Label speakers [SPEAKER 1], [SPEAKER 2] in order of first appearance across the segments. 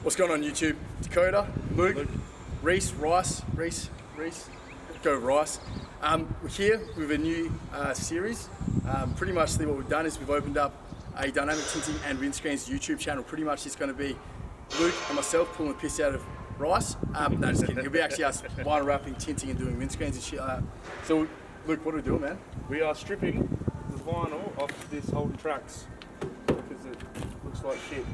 [SPEAKER 1] What's going on YouTube? Dakota, Luke, Reese, Rice, go Rice. We're here with a new series. Pretty much what we've done is we've opened up a dynamic tinting and windscreens YouTube channel. Pretty much it's going to be Luke and myself pulling the piss out of Rice. No, just kidding. It'll be actually us wine wrapping, tinting and doing windscreens and shit like that. So Luke, what are we doing, man?
[SPEAKER 2] We are stripping the vinyl off this whole tracks because it looks like shit.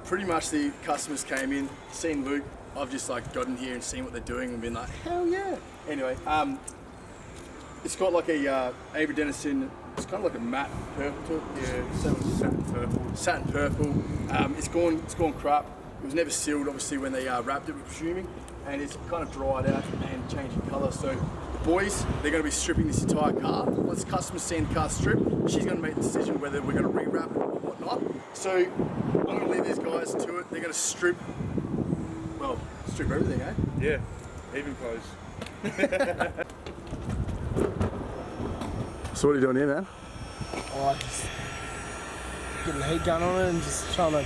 [SPEAKER 1] Pretty much the customers came in, seen Luke. I've just like gotten here and seen what they're doing and been like, hell yeah. Anyway, it's got like a Dennison, it's kind of like a matte purple to it.
[SPEAKER 2] Yeah, satin purple.
[SPEAKER 1] Satin purple. It's gone crap. It was never sealed, obviously, when they wrapped it, we're presuming, and it's kind of dried out and changing colour. So the boys, they're going to be stripping this entire car. Once the customer's seen the car strip, she's going to make the decision whether we're going to rewrap it or whatnot. So I'm going to leave these guys to it. They're going to strip everything, eh?
[SPEAKER 2] Yeah, even clothes.
[SPEAKER 1] So what are you doing here, man?
[SPEAKER 3] Oh, just getting the heat gun on it and just trying to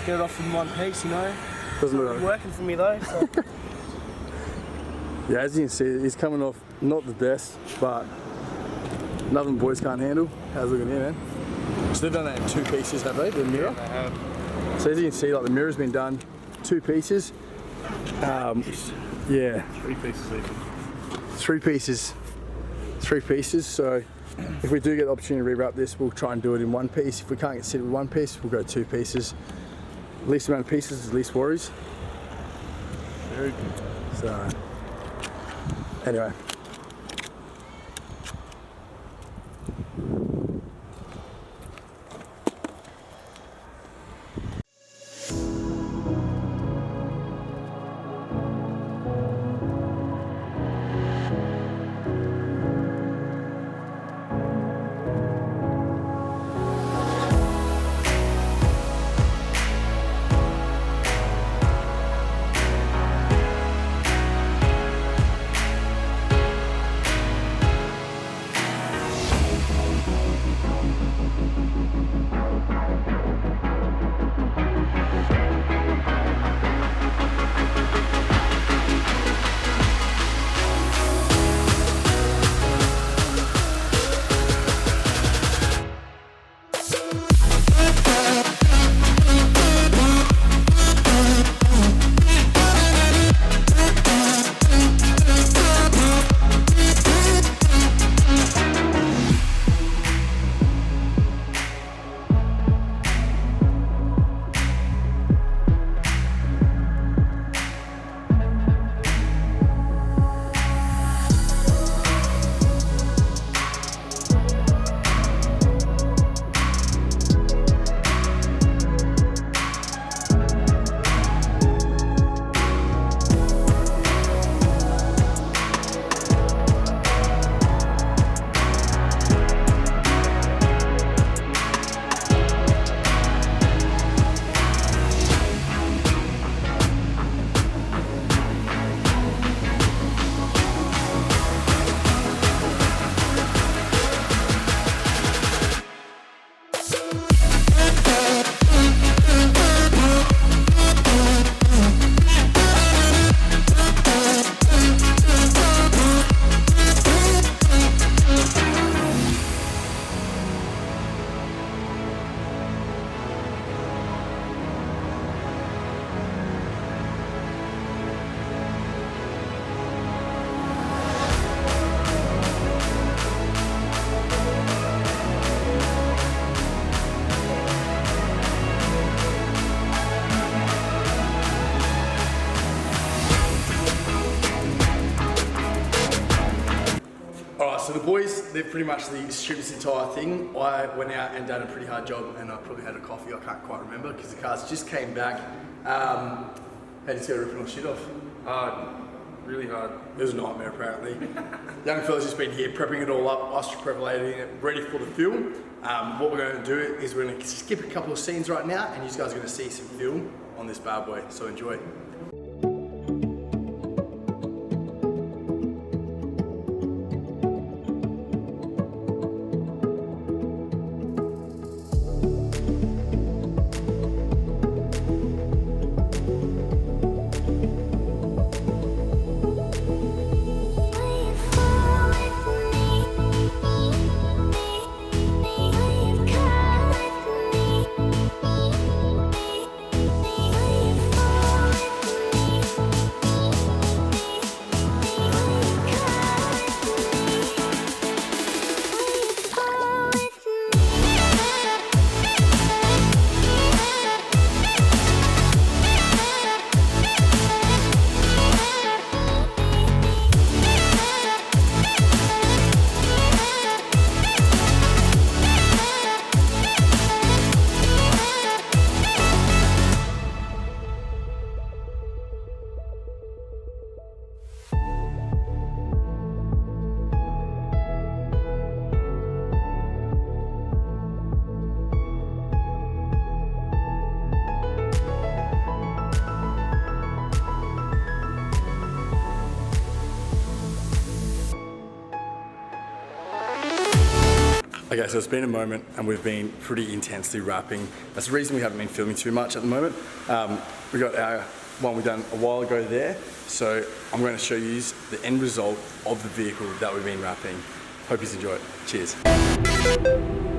[SPEAKER 3] get it off in one piece, you know.
[SPEAKER 1] Doesn't
[SPEAKER 3] look like working for me though. So.
[SPEAKER 1] Yeah, as you can see, he's coming off not the best, but nothing boys can't handle. How's it looking here, man? So they've done that in two pieces, have they? The mirror?
[SPEAKER 2] Yeah, they have.
[SPEAKER 1] So as you can see, like the mirror's been done two pieces. Yeah.
[SPEAKER 2] Three pieces even.
[SPEAKER 1] Three pieces. So if we do get the opportunity to rewrap this, we'll try and do it in one piece. If we can't get set with one piece, we'll go two pieces. Least amount of pieces is least worries.
[SPEAKER 2] Very good.
[SPEAKER 1] So anyway. So the boys, they've pretty much stripped this entire thing. I went out and done a pretty hard job, and I probably had a coffee, I can't quite remember, because the cars just came back. How did you go ripping all shit off?
[SPEAKER 2] Really hard.
[SPEAKER 1] It was a nightmare apparently. Young fella's just been here prepping it all up, us preparating it, ready for the film. What we're going to do is we're going to skip a couple of scenes right now, and you guys are going to see some film on this bad boy, so enjoy. Okay, so it's been a moment and we've been pretty intensely wrapping. That's the reason we haven't been filming too much at the moment. We got our one we done a while ago there, so I'm going to show you the end result of the vehicle that we've been wrapping. Hope you enjoy it. Cheers.